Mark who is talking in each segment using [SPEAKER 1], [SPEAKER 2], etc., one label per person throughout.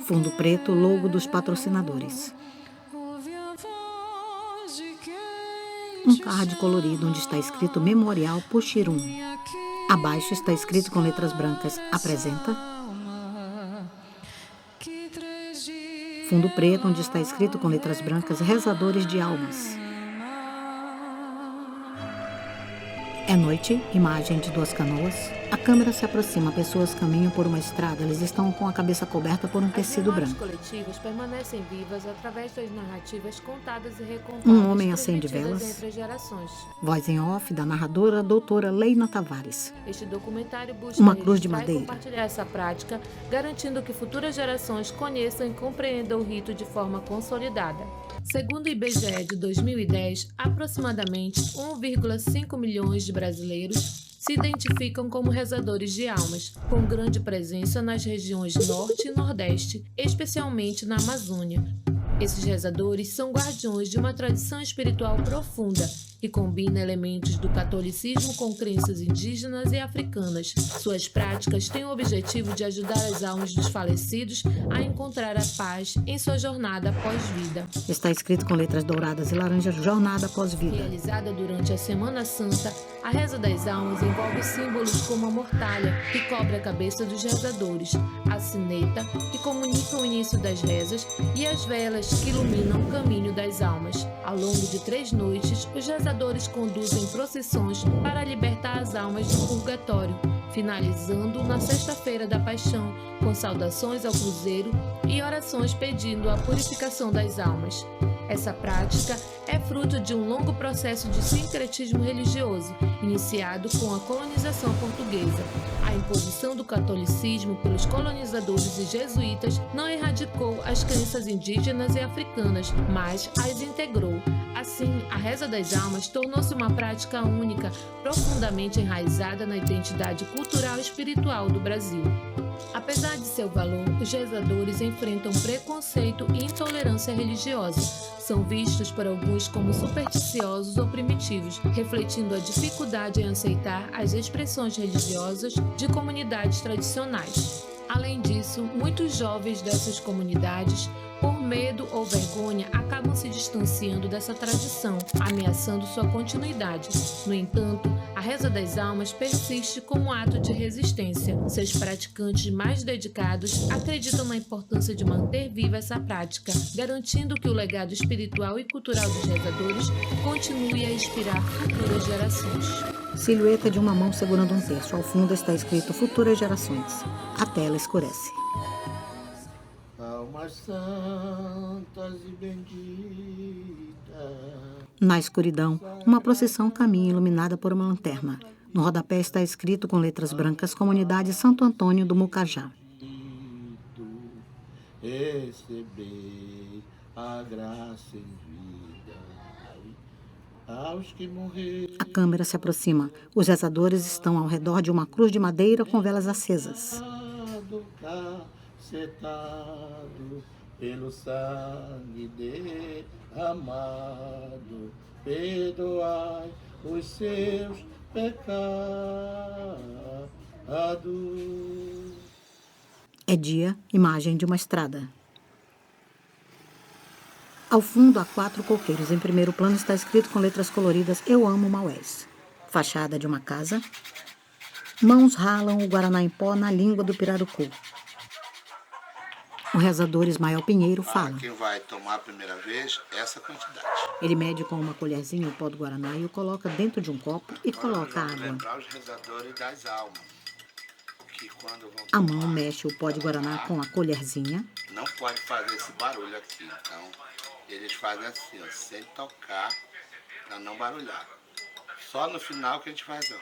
[SPEAKER 1] Fundo preto, logo dos patrocinadores. Um card colorido onde está escrito Memorial Puxirum. Abaixo está escrito com letras brancas Apresenta. Fundo preto onde está escrito com letras brancas Rezadores de Almas. É noite, imagem de 2 canoas. A câmera se aproxima, pessoas caminham por uma estrada. Eles estão com a cabeça coberta por um tecido branco.
[SPEAKER 2] As coletivas permanecem vivas através das narrativas contadas e recontadas.
[SPEAKER 1] Um homem acende velas.
[SPEAKER 2] Entre as gerações.
[SPEAKER 1] Voz em off da narradora doutora Leina Tavares.
[SPEAKER 2] Este documentário busca
[SPEAKER 1] uma cruz de madeira.
[SPEAKER 2] Compartilhar essa prática, garantindo que futuras gerações conheçam e compreendam o rito de forma consolidada. Segundo o IBGE de 2010, aproximadamente 1,5 milhões de brasileiros se identificam como rezadores de almas, com grande presença nas regiões Norte e Nordeste, especialmente na Amazônia. Esses rezadores são guardiões de uma tradição espiritual profunda que combina elementos do catolicismo com crenças indígenas e africanas. Suas práticas têm o objetivo de ajudar as almas dos falecidos a encontrar a paz em sua jornada pós-vida.
[SPEAKER 1] Está escrito com letras douradas e laranjas, Jornada Após-Vida.
[SPEAKER 2] Realizada durante a Semana Santa, a Reza das Almas envolve símbolos como a mortalha, que cobre a cabeça dos rezadores, a sineta, que comunica o início das rezas, e as velas, que iluminam o caminho das almas. Ao longo de 3 noites, os rezadores conduzem procissões para libertar as almas do purgatório, finalizando na Sexta-feira da Paixão, com saudações ao cruzeiro e orações pedindo a purificação das almas. Essa prática é fruto de um longo processo de sincretismo religioso, iniciado com a colonização portuguesa. A imposição do catolicismo pelos colonizadores e jesuítas não erradicou as crenças indígenas e africanas, mas as integrou. Assim, a Reza das Almas tornou-se uma prática única, profundamente enraizada na identidade cultural e espiritual do Brasil. Apesar de seu valor, os rezadores enfrentam preconceito e intolerância religiosa. São vistos por alguns como supersticiosos ou primitivos, refletindo a dificuldade em aceitar as expressões religiosas de comunidades tradicionais. Além disso, muitos jovens dessas comunidades, por medo ou vergonha, acabam se distanciando dessa tradição, ameaçando sua continuidade. No entanto, a Reza das Almas persiste como um ato de resistência. Seus praticantes mais dedicados acreditam na importância de manter viva essa prática, garantindo que o legado espiritual e cultural dos rezadores continue a inspirar futuras gerações.
[SPEAKER 1] Silhueta de uma mão segurando um terço. Ao fundo está escrito Futuras Gerações. A tela escurece.
[SPEAKER 3] Almas santas e benditas.
[SPEAKER 1] Na escuridão, uma procissão caminha iluminada por uma lanterna. No rodapé está escrito com letras brancas Comunidade Santo Antônio do Mucajá.
[SPEAKER 3] Receber a graça em vida aos que morreram.
[SPEAKER 1] A câmera se aproxima. Os rezadores estão ao redor de uma cruz de madeira com velas acesas.
[SPEAKER 3] Setado pelo sangue derramado, perdoai os seus pecados.
[SPEAKER 1] É dia, imagem de uma estrada. Ao fundo há 4 coqueiros. Em primeiro plano está escrito com letras coloridas Eu Amo Maués. Fachada de uma casa. Mãos ralam o guaraná em pó na língua do pirarucu. O rezador Ismael Pinheiro fala.
[SPEAKER 3] Quem vai tomar a primeira vez, essa quantidade.
[SPEAKER 1] Ele mede com uma colherzinha o pó do guaraná e o coloca dentro de um copo e coloca água.
[SPEAKER 3] Lembrar os rezadores das almas, que quando vão
[SPEAKER 1] a mão mexe o pó de guaraná com a colherzinha.
[SPEAKER 3] Não pode fazer esse barulho aqui, então eles fazem assim, ó, sem tocar, para não barulhar. Só no final que a gente faz, ó.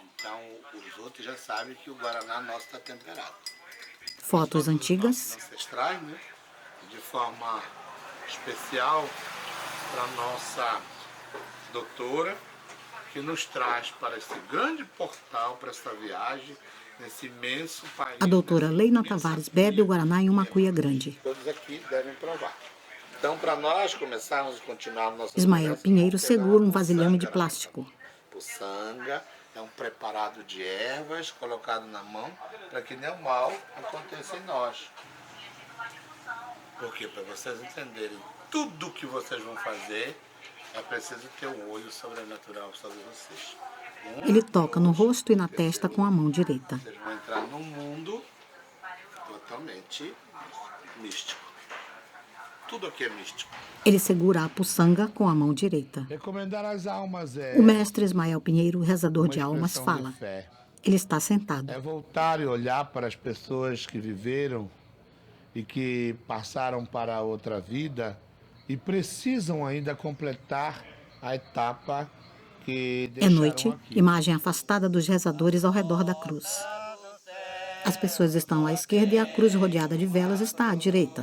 [SPEAKER 3] Então os outros já sabem que o guaraná nosso está temperado.
[SPEAKER 1] Fotos antigas.
[SPEAKER 3] Ancestrais, né? De forma especial para nossa doutora, que nos traz para esse grande portal, para essa viagem, nesse imenso país.
[SPEAKER 1] A doutora Leina Tavares bebe o guaraná em uma cuia grande.
[SPEAKER 3] Todos aqui devem provar. Então, para nós começarmos a continuar nossa
[SPEAKER 1] Ismael Pinheiro segura um vasilhame de plástico.
[SPEAKER 3] Puçanga É um preparado de ervas colocado na mão para que nenhum mal aconteça em nós. Porque para vocês entenderem tudo que vocês vão fazer, é preciso ter um olho sobrenatural sobre vocês.
[SPEAKER 1] Ele toca no rosto e na testa com a mão direita.
[SPEAKER 3] Vocês vão entrar num mundo totalmente místico. Tudo aqui é místico.
[SPEAKER 1] Ele segura a puçanga com a mão direita.
[SPEAKER 3] Recomendar as almas
[SPEAKER 1] O mestre Ismael Pinheiro, rezador de almas, fala. Ele está sentado.
[SPEAKER 3] É voltar e olhar para as pessoas que viveram e que passaram para outra vida e precisam ainda completar a etapa que
[SPEAKER 1] É
[SPEAKER 3] deixaram
[SPEAKER 1] noite,
[SPEAKER 3] aqui.
[SPEAKER 1] imagem afastada dos rezadores ao redor da cruz. As pessoas estão à esquerda e a cruz rodeada de velas está à direita.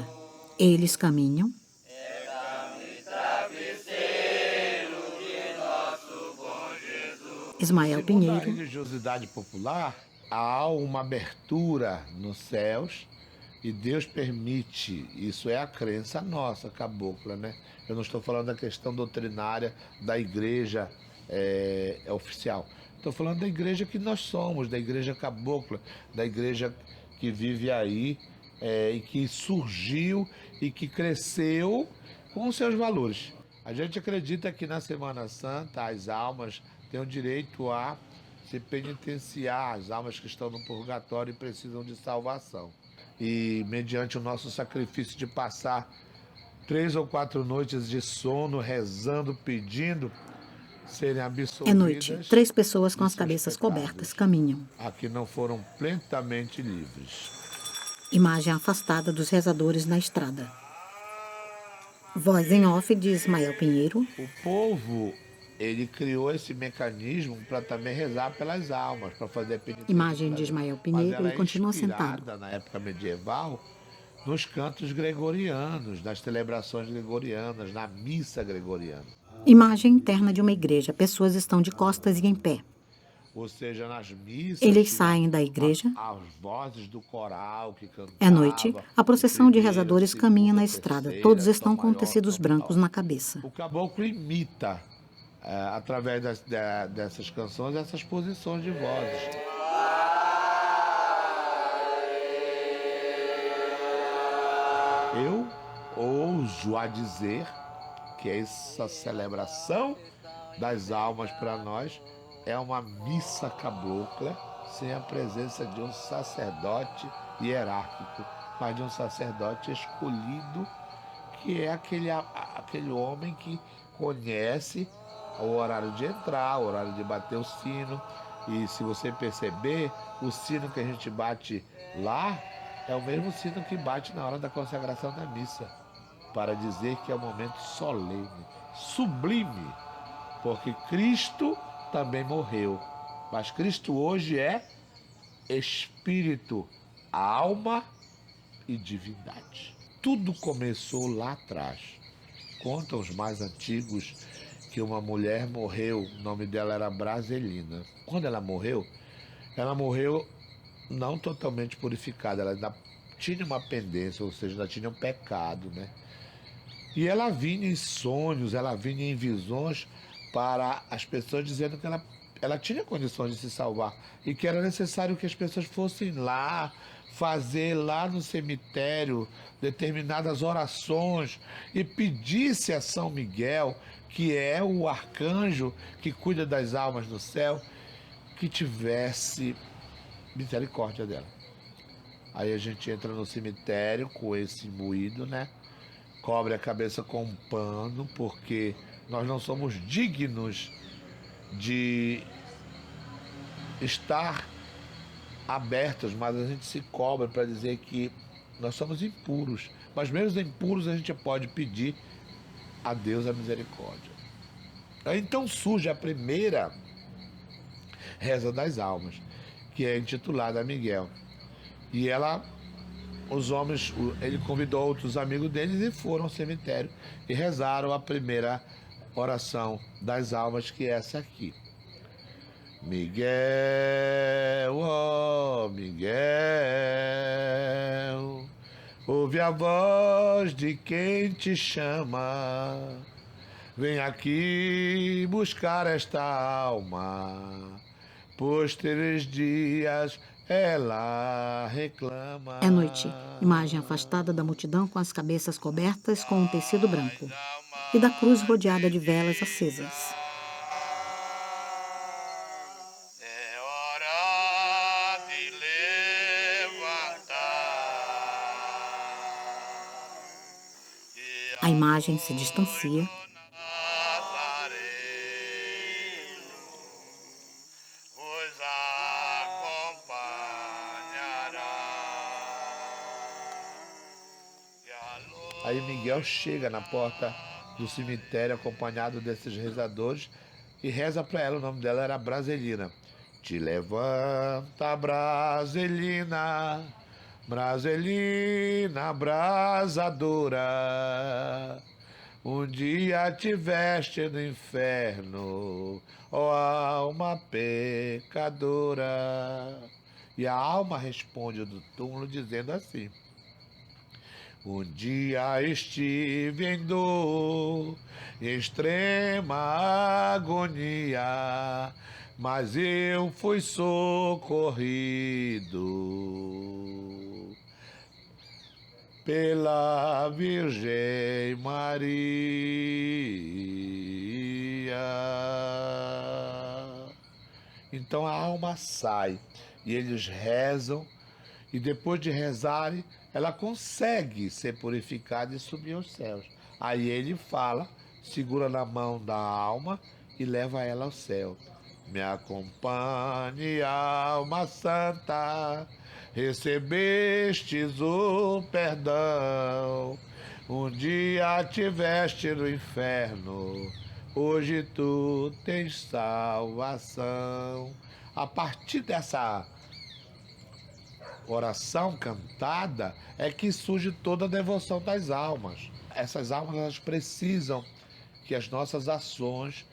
[SPEAKER 1] Eles caminham. Ismael
[SPEAKER 3] Segundo a
[SPEAKER 1] Pinheiro,
[SPEAKER 3] religiosidade popular, há uma abertura nos céus e Deus permite, isso é a crença nossa, cabocla, né? Eu não estou falando da questão doutrinária da igreja oficial. Estou falando da igreja que nós somos, da igreja cabocla, da igreja que vive aí e que surgiu e que cresceu com os seus valores. A gente acredita que na Semana Santa as almas têm o direito a se penitenciar, as almas que estão no purgatório e precisam de salvação. E mediante o nosso sacrifício de passar 3 ou 4 noites de sono, rezando, pedindo, serem absolvidas.
[SPEAKER 1] é noite. 3 pessoas com as cabeças cobertas caminham.
[SPEAKER 3] Aqui não foram plenamente livres.
[SPEAKER 1] Imagem afastada dos rezadores na estrada. Voz em off de Ismael Pinheiro.
[SPEAKER 3] O povo, ele criou esse mecanismo para também rezar pelas almas, para fazer penitência.
[SPEAKER 1] Imagem de Ismael Pinheiro, ele continua sentado.
[SPEAKER 3] Na época medieval, nos cantos gregorianos, nas celebrações gregorianas, na missa gregoriana.
[SPEAKER 1] Imagem interna de uma igreja. Pessoas estão de costas e em pé.
[SPEAKER 3] Ou seja, nas missas...
[SPEAKER 1] Eles saem da igreja.
[SPEAKER 3] As vozes do coral que cantava...
[SPEAKER 1] É noite. A procissão de rezadores caminha na estrada. Todos estão com tecidos brancos na cabeça.
[SPEAKER 3] O caboclo imita, através dessas canções, essas posições de vozes. Eu ouso a dizer que essa celebração das almas para nós é uma missa cabocla sem a presença de um sacerdote hierárquico, mas de um sacerdote escolhido, que é aquele homem que conhece o horário de entrar, o horário de bater o sino. E se você perceber, o sino que a gente bate lá é o mesmo sino que bate na hora da consagração da missa, para dizer que é um momento solene, sublime, porque Cristo também morreu, mas Cristo hoje é espírito, alma e divindade. Tudo começou lá atrás. Contam os mais antigos que uma mulher morreu, o nome dela era Braselina. Quando ela morreu não totalmente purificada, ela ainda tinha uma pendência, ou seja, ainda tinha um pecado, né? E ela vinha em sonhos, ela vinha em visões para as pessoas dizendo que ela tinha condições de se salvar e que era necessário que as pessoas fossem lá, fazer lá no cemitério determinadas orações e pedisse a São Miguel, que é o arcanjo que cuida das almas no céu, que tivesse misericórdia dela. Aí a gente entra no cemitério com esse moído, né? Cobre a cabeça com um pano, porque nós não somos dignos de estar abertos, mas a gente se cobre para dizer que nós somos impuros. Mas mesmo impuros a gente pode pedir a Deus a misericórdia. Aí então surge a primeira reza das almas, que é intitulada a Miguel. E ele convidou outros amigos deles e foram ao cemitério e rezaram a primeira oração das almas, que é essa aqui. Miguel, ó Miguel, ouve a voz de quem te chama, vem aqui buscar esta alma, depois 3 dias ela reclama.
[SPEAKER 1] É noite. Imagem afastada da multidão com as cabeças cobertas com um tecido branco. E da cruz rodeada de velas acesas.
[SPEAKER 3] É hora de levantar.
[SPEAKER 1] A imagem se distancia.
[SPEAKER 3] Aí Miguel chega na porta do cemitério acompanhado desses rezadores e reza para ela. O nome dela era Braselina. Te levanta, Braselina, Braselina abrasadora. Um dia tiveste no inferno, ó alma pecadora. E a alma responde do túmulo dizendo assim: um dia estive em dor, em extrema agonia, mas eu fui socorrido pela Virgem Maria. Então a alma sai e eles rezam, e depois de rezarem, ela consegue ser purificada e subir aos céus. Aí ele fala, segura na mão da alma e leva ela ao céu. Me acompanhe, alma santa, recebestes o perdão. Um dia tiveste no inferno, hoje tu tens salvação. A partir dessa oração cantada é que surge toda a devoção das almas. Essas almas, elas precisam que as nossas ações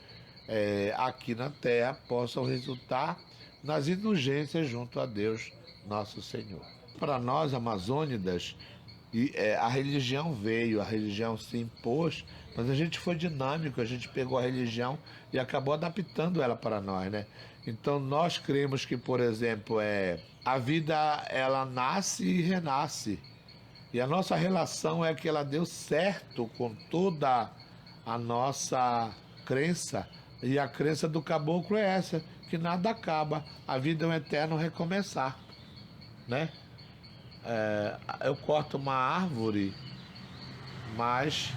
[SPEAKER 3] aqui na Terra possam resultar nas indulgências junto a Deus, nosso Senhor. Para nós, amazônidas, a religião veio, a religião se impôs, mas a gente foi dinâmico, a gente pegou a religião e acabou adaptando ela para nós, né? Então nós cremos que, por exemplo, a vida ela nasce e renasce. E a nossa relação é que ela deu certo com toda a nossa crença. E a crença do caboclo é essa, que nada acaba, a vida é um eterno recomeçar, né? Eu corto uma árvore, mas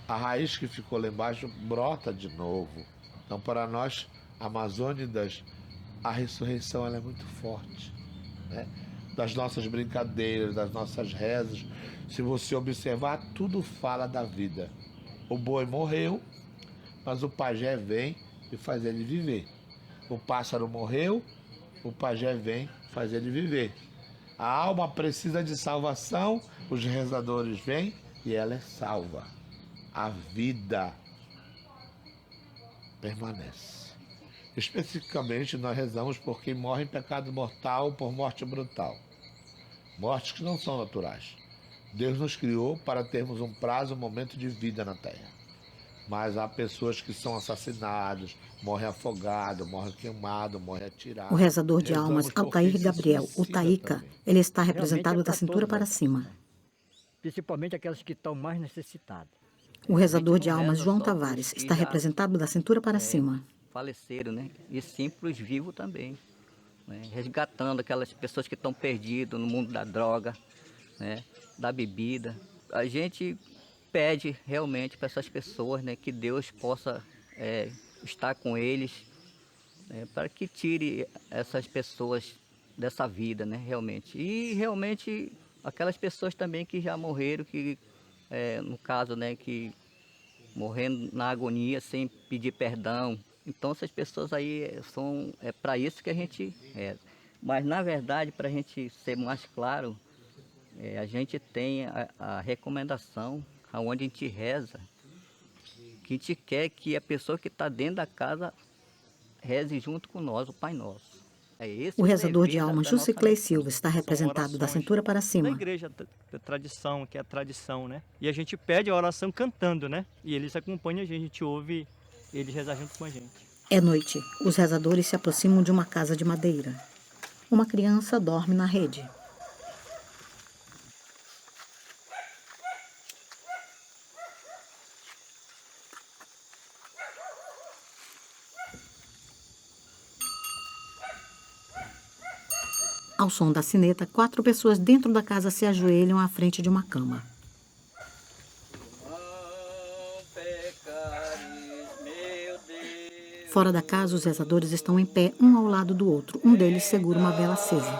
[SPEAKER 3] a raiz que ficou lá embaixo brota de novo. Então, para nós amazônidas, a ressurreição ela é muito forte, né? Das nossas brincadeiras, das nossas rezas, se você observar, tudo fala da vida. O boi morreu, mas o pajé vem e faz ele viver. O pássaro morreu, o pajé vem e faz ele viver. A alma precisa de salvação, os rezadores vêm e ela é salva. A vida permanece. Especificamente, nós rezamos por quem morre em pecado mortal, por morte brutal. Mortes que não são naturais. Deus nos criou para termos um prazo, um momento de vida na Terra. Mas há pessoas que são assassinadas, morrem afogados, morrem queimados, morrem atirados.
[SPEAKER 1] O rezador de almas, Altair Gabriel, o Taíca, ele está representado da cintura para cima.
[SPEAKER 4] Principalmente aquelas que estão mais necessitadas.
[SPEAKER 1] O rezador de almas, João Tavares, está representado da cintura para cima.
[SPEAKER 5] Faleceram, né? E simples vivos também, né? Resgatando aquelas pessoas que estão perdidas no mundo da droga, né? Da bebida. A gente pede realmente para essas pessoas, né, que Deus possa estar com eles, para que tire essas pessoas dessa vida, né, realmente. E realmente aquelas pessoas também que já morreram, que no caso, né, que morrendo na agonia sem pedir perdão. Então essas pessoas aí é para isso que a gente Mas na verdade, para a gente ser mais claro, a gente tem a recomendação, aonde a gente reza, que a gente quer que a pessoa que está dentro da casa reze junto com nós, o Pai Nosso.
[SPEAKER 1] O rezador de almas, Juciclei Silva, está representado da cintura para
[SPEAKER 4] Da
[SPEAKER 1] cima.
[SPEAKER 4] igreja, da tradição, que é a tradição, né? E a gente pede a oração cantando, né? E eles acompanham a gente ouve eles rezar junto com a gente.
[SPEAKER 1] É noite. Os rezadores se aproximam de uma casa de madeira. Uma criança dorme na rede. Ao som da sineta, 4 pessoas dentro da casa se ajoelham à frente de uma cama. Fora da casa, os rezadores estão em pé, um ao lado do outro. Um deles segura uma vela acesa.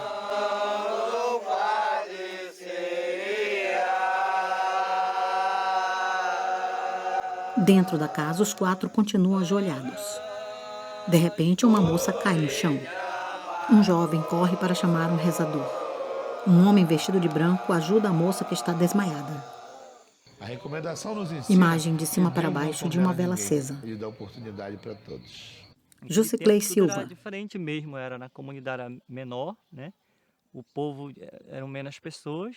[SPEAKER 1] Dentro da casa, os 4 continuam ajoelhados. De repente, uma moça cai no chão. Um jovem corre para chamar um rezador. Um homem vestido de branco ajuda a moça que está desmaiada.
[SPEAKER 3] A recomendação nos ensina.
[SPEAKER 1] Imagem de cima
[SPEAKER 3] que
[SPEAKER 1] para
[SPEAKER 3] Deus não
[SPEAKER 1] baixo de uma
[SPEAKER 3] condena
[SPEAKER 1] vela
[SPEAKER 3] ninguém.
[SPEAKER 1] acesa.
[SPEAKER 3] Ele dá oportunidade para todos.
[SPEAKER 1] Juciclei
[SPEAKER 6] Naquele tempo tudo
[SPEAKER 1] Silva.
[SPEAKER 6] era diferente mesmo, era na comunidade era menor, né? O povo eram menos pessoas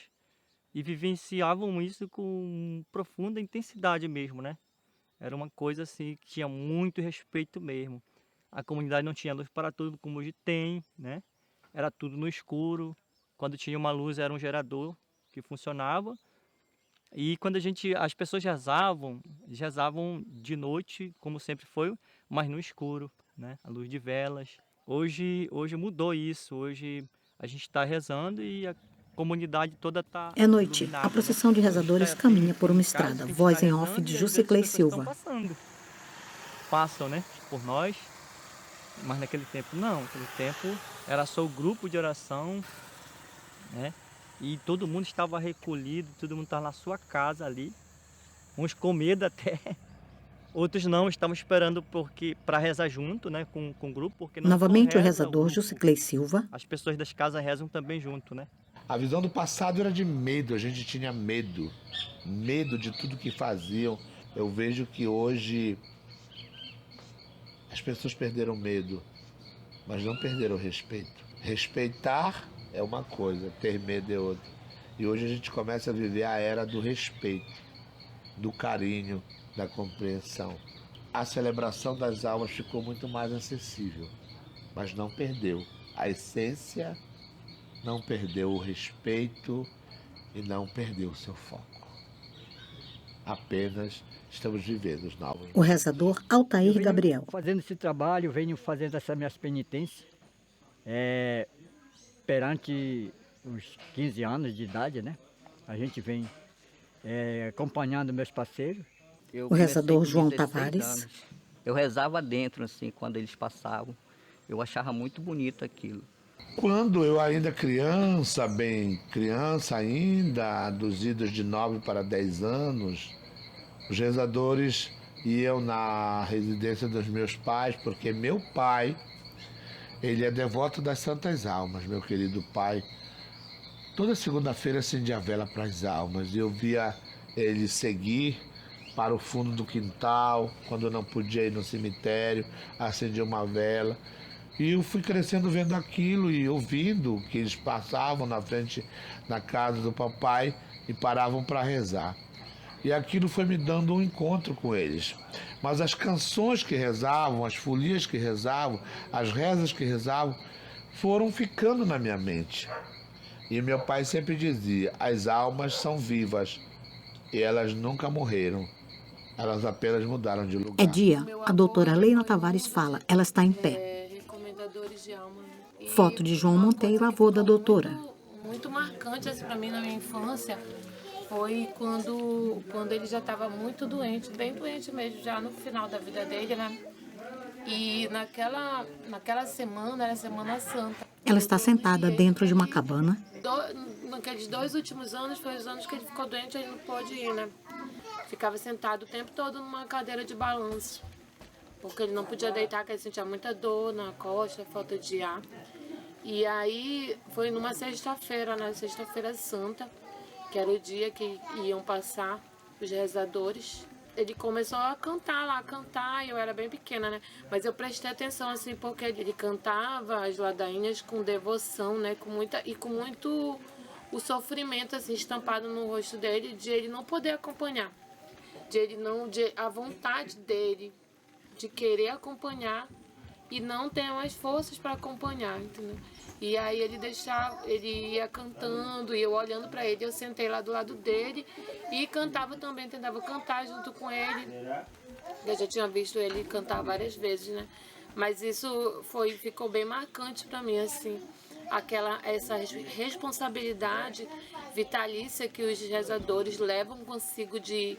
[SPEAKER 6] e vivenciavam isso com profunda intensidade mesmo, né? Era uma coisa assim que tinha muito respeito mesmo. A comunidade não tinha luz para tudo como hoje tem, né? Era tudo no escuro. Quando tinha uma luz era um gerador que funcionava. E quando as pessoas rezavam de noite, como sempre foi, mas no escuro, né? A luz de velas. Hoje mudou isso. Hoje a gente está rezando e a comunidade toda está
[SPEAKER 1] É noite.
[SPEAKER 6] iluminada,
[SPEAKER 1] A procissão de
[SPEAKER 6] né?
[SPEAKER 1] rezadores
[SPEAKER 6] Hoje tá
[SPEAKER 1] caminha por uma
[SPEAKER 6] em casa,
[SPEAKER 1] estrada.
[SPEAKER 6] a gente
[SPEAKER 1] Voz
[SPEAKER 6] tá
[SPEAKER 1] em off
[SPEAKER 6] rezando
[SPEAKER 1] de
[SPEAKER 6] e às vezes
[SPEAKER 1] Juciclei
[SPEAKER 6] as pessoas
[SPEAKER 1] Silva.
[SPEAKER 6] passam, né? Por nós. Mas naquele tempo não. Naquele tempo era só o grupo de oração, né? E todo mundo estava recolhido, todo mundo estava na sua casa ali. Uns com medo até. Outros não, estavam esperando para rezar junto, né? Com o grupo, porque não só
[SPEAKER 1] Novamente o
[SPEAKER 6] reza
[SPEAKER 1] rezador
[SPEAKER 6] grupo,
[SPEAKER 1] Juciclei Silva.
[SPEAKER 6] as pessoas das casas rezam também junto, né?
[SPEAKER 3] A visão do passado era de medo, a gente tinha medo. Medo de tudo que faziam. Eu vejo que hoje as pessoas perderam medo, mas não perderam o respeito. Respeitar é uma coisa, ter medo é outra. E hoje a gente começa a viver a era do respeito, do carinho, da compreensão. A celebração das almas ficou muito mais acessível, mas não perdeu a essência, não perdeu o respeito e não perdeu o seu foco. Apenas estamos vivendo os novos.
[SPEAKER 1] O rezador Altair Gabriel.
[SPEAKER 4] Fazendo esse trabalho, venho fazendo essas minhas penitências. Perante uns 15 anos de idade, né? A gente vem acompanhando meus parceiros.
[SPEAKER 5] Eu
[SPEAKER 1] O rezador
[SPEAKER 5] comecei com
[SPEAKER 1] João
[SPEAKER 5] 16
[SPEAKER 1] Tavares.
[SPEAKER 5] anos. Eu rezava dentro, assim, quando eles passavam. Eu achava muito bonito aquilo.
[SPEAKER 3] Quando eu ainda criança, bem criança ainda, dos idos de 9 para 10 anos, os rezadores iam na residência dos meus pais, porque meu pai, ele é devoto das Santas Almas, meu querido pai. Toda segunda-feira acendia a vela para as almas e eu via ele seguir para o fundo do quintal, quando eu não podia ir no cemitério, acendia uma vela. E eu fui crescendo vendo aquilo e ouvindo que eles passavam na frente da casa do papai e paravam para rezar. E aquilo foi me dando um encontro com eles. Mas as canções que rezavam, as folias que rezavam, as rezas que rezavam, foram ficando na minha mente. E meu pai sempre dizia, as almas são vivas e elas nunca morreram. Elas apenas mudaram de lugar.
[SPEAKER 1] É dia. A doutora Leila Tavares fala. Ela está em pé.
[SPEAKER 2] Recomendadores de alma. E
[SPEAKER 1] Foto de João
[SPEAKER 2] uma
[SPEAKER 1] Monteiro,
[SPEAKER 2] coisa que
[SPEAKER 1] avô da
[SPEAKER 2] ficou
[SPEAKER 1] doutora.
[SPEAKER 2] Muito marcante assim, para mim na minha infância foi quando ele já estava muito doente, bem doente mesmo, já no final da vida dele, né? E naquela semana, era Semana Santa.
[SPEAKER 1] Ela está sentada dentro de uma cabana.
[SPEAKER 2] Naqueles 2 últimos anos, foi os anos que ele ficou doente, ele não pôde ir, né? Ficava sentado o tempo todo numa cadeira de balanço. Porque ele não podia deitar, porque ele sentia muita dor na costa, falta de ar. E aí foi numa sexta-feira, na Sexta-feira Santa, que era o dia que iam passar os rezadores. Ele começou a cantar, e eu era bem pequena, né? Mas eu prestei atenção, assim, porque ele cantava as ladainhas com devoção, né? Com muito o sofrimento, assim, estampado no rosto dele, de ele não poder acompanhar. A vontade dele de querer acompanhar e não tenha mais forças para acompanhar, entendeu? E aí ele ia cantando e eu olhando para ele, eu sentei lá do lado dele e cantava também, tentava cantar junto com ele. Eu já tinha visto ele cantar várias vezes, né? Mas isso ficou bem marcante para mim, assim, essa responsabilidade vitalícia que os rezadores levam consigo de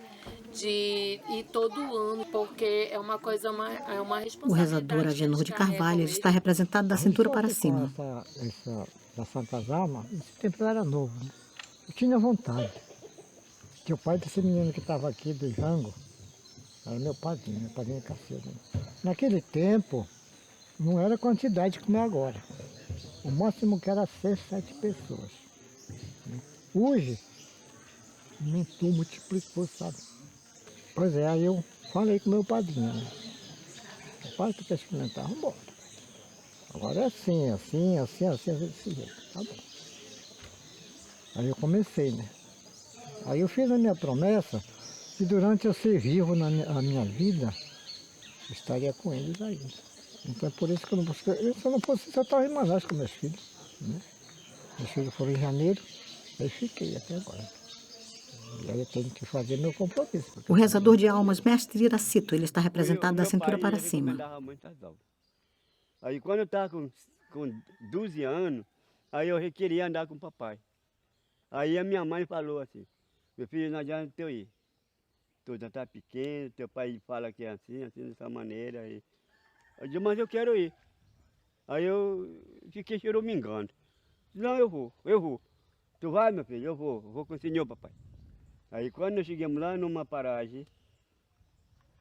[SPEAKER 2] ir todo ano, porque é uma coisa, é uma responsabilidade.
[SPEAKER 1] O rezador Agenor de Carvalho está representado da cintura para cima.
[SPEAKER 4] Da Santas Almas, esse tempo eu era novo, né? Eu tinha vontade. Que o pai desse menino que estava aqui do Jango era meu padrinho Cacilda. Naquele tempo, não era a quantidade como é agora. O máximo que era 6, 7 pessoas. Hoje, aumentou, multiplicou, sabe? Pois é, aí eu falei com meu padrinho, né? O pai, tu quer experimentar? Vamos embora. Agora é assim, desse jeito, tá bom. Aí eu comecei, né? Aí eu fiz a minha promessa que durante eu ser vivo na minha vida, eu estaria com eles ainda. Então é por isso que eu não busquei. Se eu não fosse, eu estava em Manaus com meus filhos, né? Meus filhos foram em janeiro, aí fiquei até agora. E aí eu tenho que fazer meu compromisso.
[SPEAKER 1] O rezador de almas, mestre Iracito, ele está representado da cintura para cima.
[SPEAKER 7] Aí quando eu estava com 12 anos, aí eu queria andar com o papai. Aí a minha mãe falou assim, meu filho, não adianta eu ir. Tu já está pequeno, teu pai fala que é assim, dessa maneira. Aí eu disse, mas eu quero ir. Aí eu fiquei choramingando. Não, eu vou. Tu vai, meu filho? Eu vou com o senhor, papai. Aí quando nós chegamos lá numa paragem,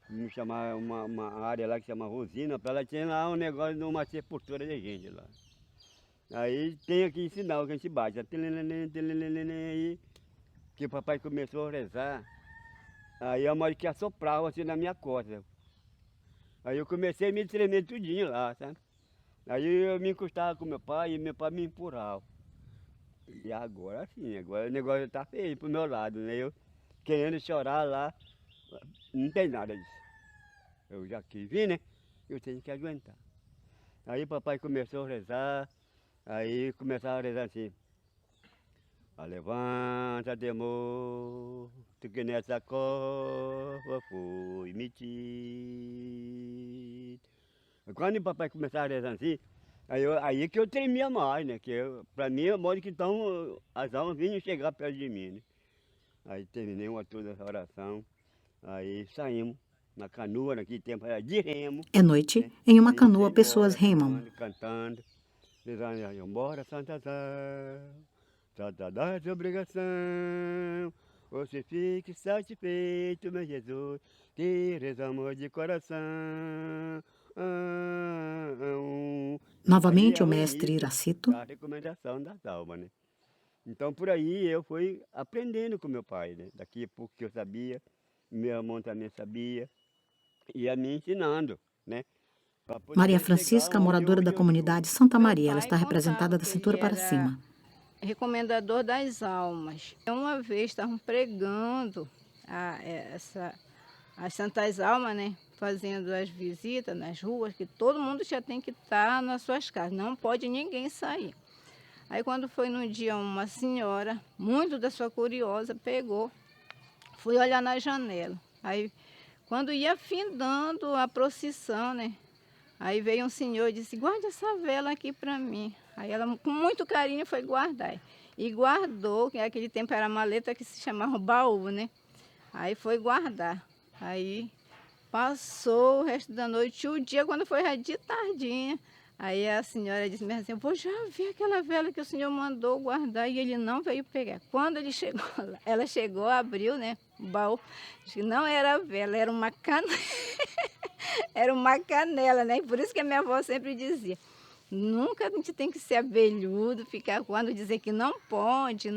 [SPEAKER 7] me chamar uma área lá que chama Rosina, para ela tinha lá um negócio de uma sepultura de gente lá. Aí tem aqui sinal que a gente bate, aí que o papai começou a rezar, aí a mãe que assoprava assim na minha costa. Aí eu comecei a me tremer tudinho lá, sabe? Aí eu me encostava com meu pai e meu pai me empurrava. E agora sim, agora o negócio tá feio pro meu lado, né? Eu querendo chorar lá, não tem nada disso. Eu já quis vir, né? Eu tenho que aguentar. Aí papai começou a rezar, aí começava a rezar assim. Levanta, amor, tu que nessa cova foi metido. Quando o papai começava a rezar assim, aí que eu tremia mais, né? Pra mim é modo que então as almas vinham chegar perto de mim, né? Aí terminei toda essa oração, aí saímos na canoa, naquele tempo era de remo.
[SPEAKER 1] É noite,
[SPEAKER 7] né?
[SPEAKER 1] em uma canoa, pessoas remam.
[SPEAKER 7] Cantando, rezando, embora Santa Zão, Santa da sua obrigação, você fique satisfeito, meu Jesus, que rezamos de coração.
[SPEAKER 1] Novamente o mestre Iracito.
[SPEAKER 7] A recomendação das almas, né? Então por aí eu fui aprendendo com meu pai, né? Daqui a pouco que eu sabia, meu irmão também sabia, ia me ensinando, né?
[SPEAKER 1] Maria Francisca, moradora da comunidade Santa Maria, ela está representada da cintura para cima.
[SPEAKER 8] Recomendador das almas. Uma vez estavam pregando as Santas Almas, né? Fazendo as visitas nas ruas, que todo mundo já tem que estar nas suas casas, não pode ninguém sair. Aí quando foi num dia uma senhora, muito da sua curiosa, pegou, fui olhar na janela. Aí quando ia findando a procissão, né? Aí veio um senhor e disse, guarda essa vela aqui para mim. Aí ela, com muito carinho, foi guardar. E guardou, que naquele tempo era a maleta que se chamava baú, né? Aí foi guardar. Aí passou o resto da noite, o dia, quando foi já de tardinha. Aí a senhora disse mesmo assim, eu vou já ver aquela vela que o senhor mandou guardar. E ele não veio pegar. Quando ele chegou lá, ela chegou, abriu, né, o baú. Disse que não era vela, era uma canela. Era uma canela, né? E por isso que a minha avó sempre dizia, nunca a gente tem que ser abelhudo, ficar quando dizer que não pode,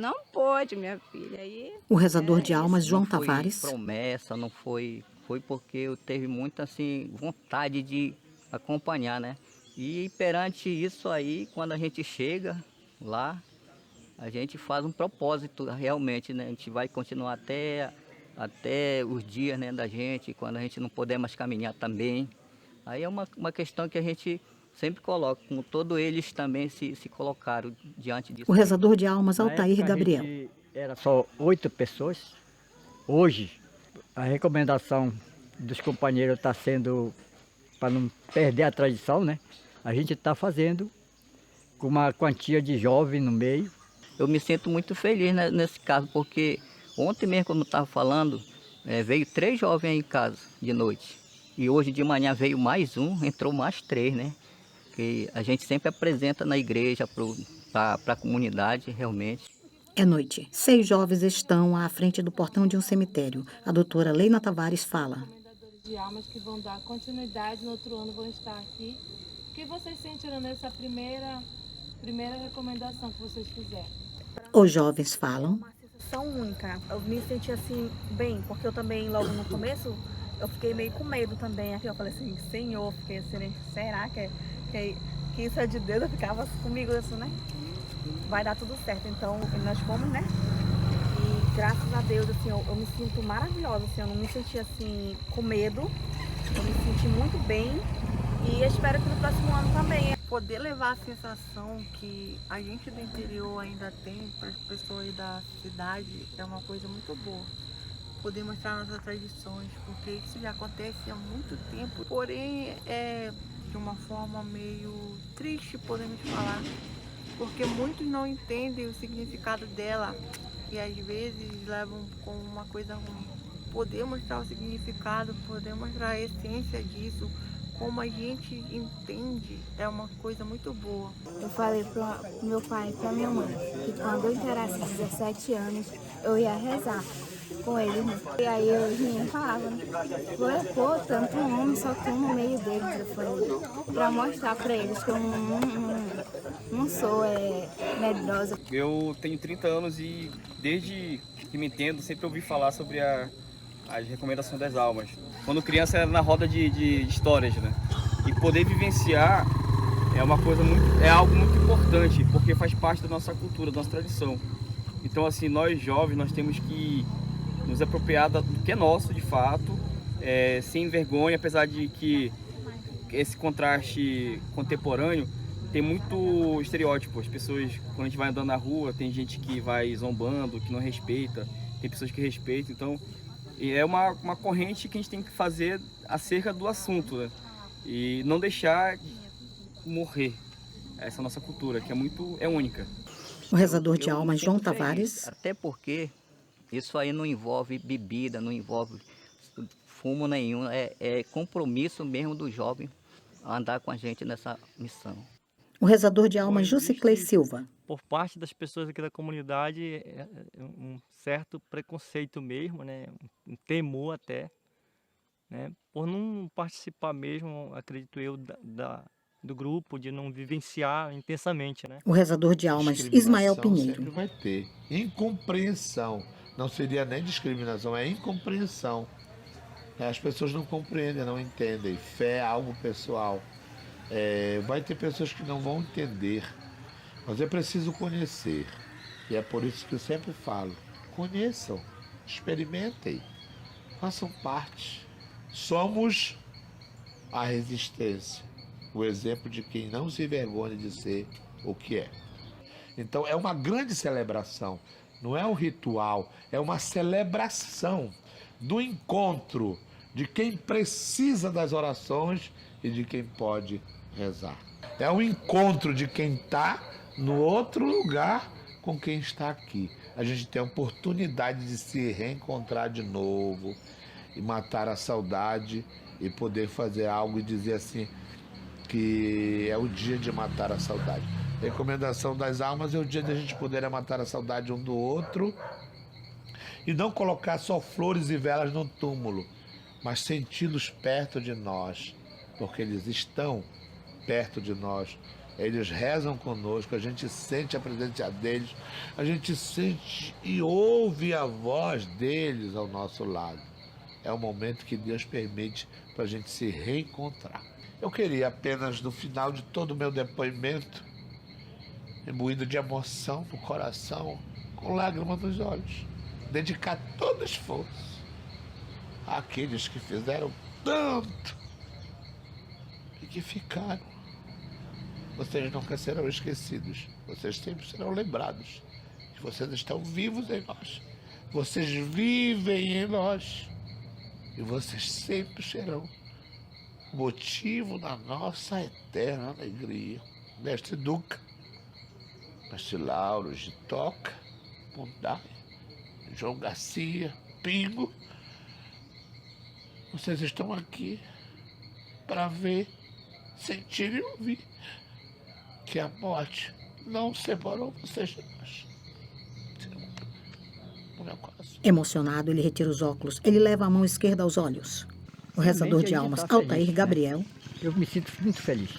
[SPEAKER 8] minha filha. Aí,
[SPEAKER 1] o rezador de almas, João
[SPEAKER 5] não
[SPEAKER 1] Tavares.
[SPEAKER 5] Foi promessa, não foi porque eu teve muita assim, vontade de acompanhar, né? E perante isso aí, quando a gente chega lá, a gente faz um propósito realmente, né? A gente vai continuar até os dias, né, da gente, quando a gente não puder mais caminhar também, Aí é uma questão que a gente sempre coloca, como todos eles também se colocaram diante disso.
[SPEAKER 1] O rezador de almas
[SPEAKER 4] Na
[SPEAKER 1] Altair
[SPEAKER 4] época,
[SPEAKER 1] Gabriel.
[SPEAKER 4] A gente era só 8 pessoas. Hoje, a recomendação dos companheiros está sendo, para não perder a tradição, né? A gente está fazendo com uma quantia de jovem no meio.
[SPEAKER 5] Eu me sinto muito feliz nesse caso, porque ontem mesmo, como eu estava falando, veio 3 jovens aí em casa de noite. E hoje de manhã veio mais um, entrou mais 3, né? Que a gente sempre apresenta na igreja para a comunidade, realmente.
[SPEAKER 1] É noite. 6 jovens estão à frente do portão de um cemitério. A doutora Leina Tavares fala.
[SPEAKER 2] Recomendadores de almas que vão dar continuidade no outro ano vão estar aqui. O que vocês sentiram nessa primeira recomendação que vocês fizeram?
[SPEAKER 1] Os jovens falam.
[SPEAKER 9] Uma sensação única. Eu me senti assim bem, porque eu também logo no começo eu fiquei meio com medo também. Aqui eu falei assim, Senhor, fiquei assim, será que isso é de Deus? Eu ficava comigo assim, né? Vai dar tudo certo. Então nós fomos, né? E graças a Deus, assim, eu me sinto maravilhosa, assim, eu não me senti assim com medo. Eu me senti muito bem e espero que no próximo ano também.
[SPEAKER 10] Poder levar a sensação que a gente do interior ainda tem para as pessoas da cidade é uma coisa muito boa. Poder mostrar nossas tradições, porque isso já acontece há muito tempo. Porém, é de uma forma meio triste, podemos falar, porque muitos não entendem o significado dela e às vezes levam como uma coisa ruim. Poder mostrar o significado, poder mostrar a essência disso, como a gente entende, é uma coisa muito boa.
[SPEAKER 11] Eu falei para meu pai e para minha mãe que quando eu inteirasse 17 anos, eu ia rezar com eles, né? E aí os meninos falavam, né? Pô, tanto homem, só tu no meio deles. Eu falei, para mostrar para eles que eu não sou medrosa.
[SPEAKER 12] Eu tenho 30 anos e desde que me entendo, sempre ouvi falar sobre as recomendações das almas. Quando criança era na roda de histórias, né? E poder vivenciar é algo muito importante, porque faz parte da nossa cultura, da nossa tradição. Então, assim, nós jovens, nós temos que nos apropriar do que é nosso, de fato, sem vergonha, apesar de que esse contraste contemporâneo tem muito estereótipo. As pessoas, quando a gente vai andando na rua, tem gente que vai zombando, que não respeita, tem pessoas que respeitam, então é uma corrente que a gente tem que fazer acerca do assunto, né? E não deixar morrer essa nossa cultura, que é única.
[SPEAKER 1] O rezador de almas João
[SPEAKER 5] Feliz,
[SPEAKER 1] Tavares.
[SPEAKER 5] Até porque isso aí não envolve bebida, não envolve fumo nenhum, é compromisso mesmo do jovem andar com a gente nessa missão.
[SPEAKER 1] O rezador de almas Juciclei Silva.
[SPEAKER 6] Por parte das pessoas aqui da comunidade, um certo preconceito mesmo, né? Um temor até, né? Por não participar mesmo, acredito eu, do grupo, de não vivenciar intensamente, né?
[SPEAKER 1] O rezador de almas Ismael Pinheiro.
[SPEAKER 13] Sempre vai ter incompreensão. Não seria nem discriminação, é incompreensão. As pessoas não compreendem, não entendem. Fé é algo pessoal. Vai ter pessoas que não vão entender, mas é preciso conhecer. E é por isso que eu sempre falo, conheçam, experimentem, façam parte. Somos a resistência, o exemplo de quem não se envergonha de ser o que é. Então é uma grande celebração, não é um ritual, é uma celebração do encontro de quem precisa das orações e de quem pode rezar. É o encontro de quem está no outro lugar com quem está aqui. A gente tem a oportunidade de se reencontrar de novo e matar a saudade e poder fazer algo e dizer assim que é o dia de matar a saudade. A recomendação das almas é o dia de a gente poder matar a saudade um do outro e não colocar só flores e velas no túmulo, mas senti-los perto de nós, porque eles estão perto de nós, eles rezam conosco, a gente sente a presença deles, a gente sente e ouve a voz deles ao nosso lado. É o momento que Deus permite para a gente se reencontrar. Eu queria apenas, no final de todo o meu depoimento, imbuído de emoção no coração, com lágrimas nos olhos, dedicar todo o esforço àqueles que fizeram tanto e que ficaram. Vocês nunca serão esquecidos. Vocês sempre serão lembrados. Que vocês estão vivos em nós. Vocês vivem em nós. E vocês sempre serão motivo da nossa eterna alegria. Mestre Duca, Mestre Lauro, Gitoca, Mundai, João Garcia, Pingo, vocês estão aqui para ver, sentir e ouvir que a morte não separou vocês de nós. No meu coração.
[SPEAKER 1] Emocionado, ele retira os óculos. Ele leva a mão esquerda aos olhos. O rezador de almas, Altair Gabriel.
[SPEAKER 4] Eu me sinto muito feliz.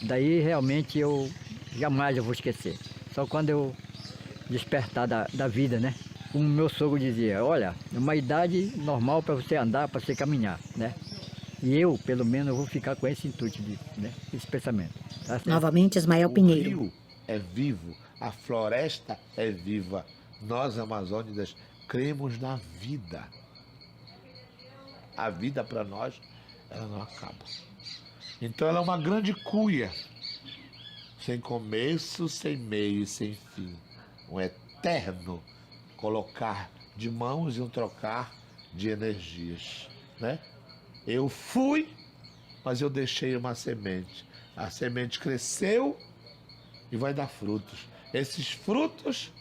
[SPEAKER 4] Daí realmente eu jamais vou esquecer. Só quando eu despertar da vida, né? Como meu sogro dizia, olha, é uma idade normal para você andar, para você caminhar, né? E eu, pelo menos, eu vou ficar com esse intuito, né? Esse pensamento. Tá certo?
[SPEAKER 1] Novamente, Ismael Pinheiro.
[SPEAKER 13] O rio é vivo, a floresta é viva. Nós, amazônidas, cremos na vida. A vida para nós, ela não acaba. Então ela é uma grande cuia, sem começo, sem meio e sem fim. Um eterno colocar de mãos e um trocar de energias, né? Eu fui, mas eu deixei uma semente. A semente cresceu e vai dar frutos. Esses frutos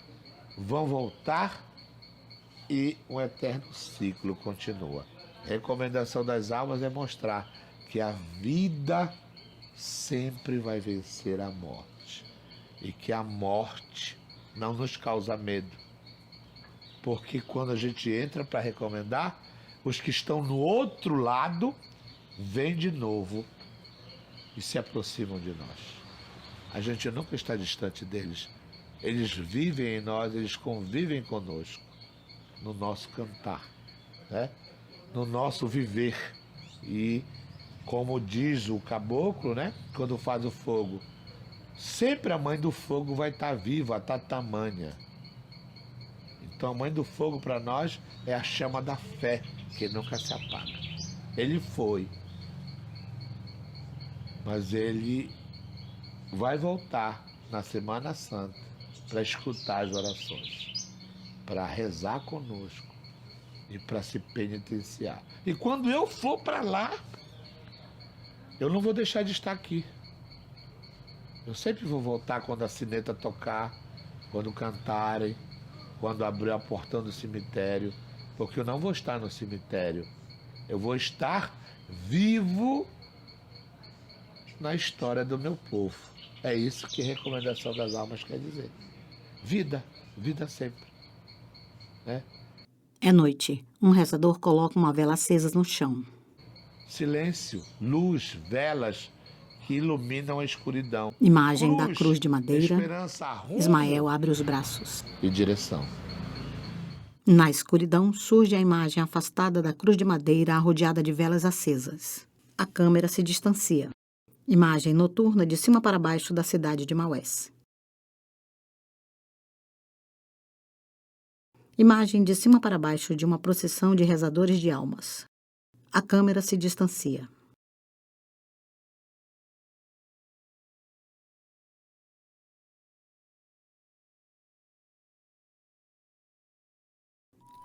[SPEAKER 13] vão voltar e um eterno ciclo continua. A recomendação das almas é mostrar que a vida sempre vai vencer a morte e que a morte não nos causa medo, porque quando a gente entra para recomendar, os que estão no outro lado vêm de novo e se aproximam de nós. A gente nunca está distante deles. Eles vivem em nós, eles convivem conosco, no nosso cantar, né? No nosso viver. E como diz o caboclo, né? Quando faz o fogo, sempre a mãe do fogo vai estar viva, a tatamanha. Então a mãe do fogo para nós é a chama da fé, que nunca se apaga. Ele foi, mas ele vai voltar na Semana Santa para escutar as orações, para rezar conosco e para se penitenciar. E quando eu for para lá, eu não vou deixar de estar aqui. Eu sempre vou voltar quando a sineta tocar, quando cantarem, quando abrir a portão do cemitério, porque eu não vou estar no cemitério. Eu vou estar vivo na história do meu povo. É isso que a recomendação das almas quer dizer. Vida, vida sempre, né?
[SPEAKER 1] É noite. Um rezador coloca uma vela acesa no chão.
[SPEAKER 13] Silêncio, luz, velas que iluminam a escuridão.
[SPEAKER 1] Imagem da cruz de madeira.
[SPEAKER 13] Esperança, rumo
[SPEAKER 1] Ismael abre os braços.
[SPEAKER 13] e direção.
[SPEAKER 1] Na escuridão surge a imagem afastada da cruz de madeira rodeada de velas acesas. A câmera se distancia. Imagem noturna de cima para baixo da cidade de Maués. Imagem de cima para baixo de uma procissão de rezadores de almas. A câmera se distancia.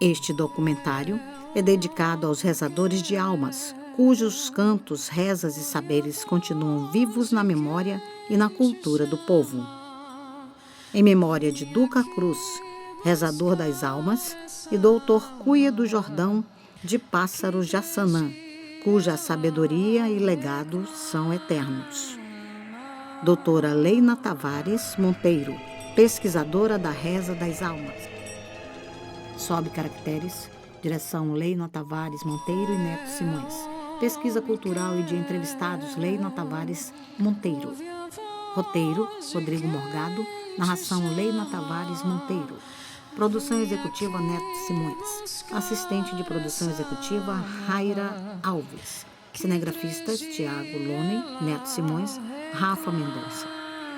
[SPEAKER 1] Este documentário é dedicado aos rezadores de almas, cujos cantos, rezas e saberes continuam vivos na memória e na cultura do povo. Em memória de Duca Cruz, rezador das almas, e Doutor Cuia do Jordão de Pássaro Jaçanã, cuja sabedoria e legado são eternos. Doutora Leina Tavares Monteiro, pesquisadora da Reza das Almas. Sobe caracteres, direção Leina Tavares Monteiro e Neto Simões. Pesquisa cultural e de entrevistados Leina Tavares Monteiro. Roteiro, Rodrigo Morgado. Narração Leina Tavares Monteiro. Produção executiva Neto Simões. Assistente de produção executiva Raira Alves. Cinegrafistas Tiago Lone, Neto Simões, Rafa Mendonça.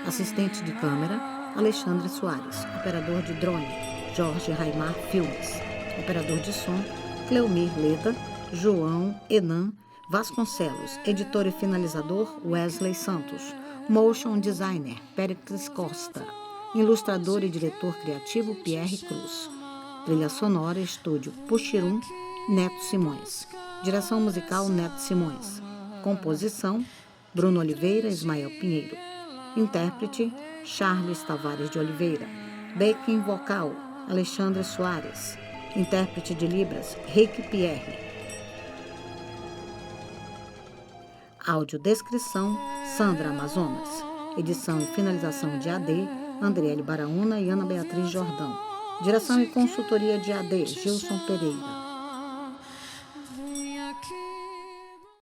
[SPEAKER 1] Assistente de câmera Alexandre Soares. Operador de drone Jorge Raimar Filmes. Operador de som Cleomir Leda, João Enan, Vasconcelos. Editor e finalizador, Wesley Santos. Motion designer, Péricles Costa. Ilustrador e diretor criativo, Pierre Cruz. Trilha sonora, estúdio Puxirum, Neto Simões. Direção musical, Neto Simões. Composição, Bruno Oliveira, Ismael Pinheiro. Intérprete, Charles Tavares de Oliveira. Backing vocal, Alexandre Soares. Intérprete de Libras, Rick Pierre. Audiodescrição, Sandra Amazonas. Edição e finalização de AD, Andriele Baraúna e Ana Beatriz Jordão. Direção e consultoria de AD, Gilson Pereira.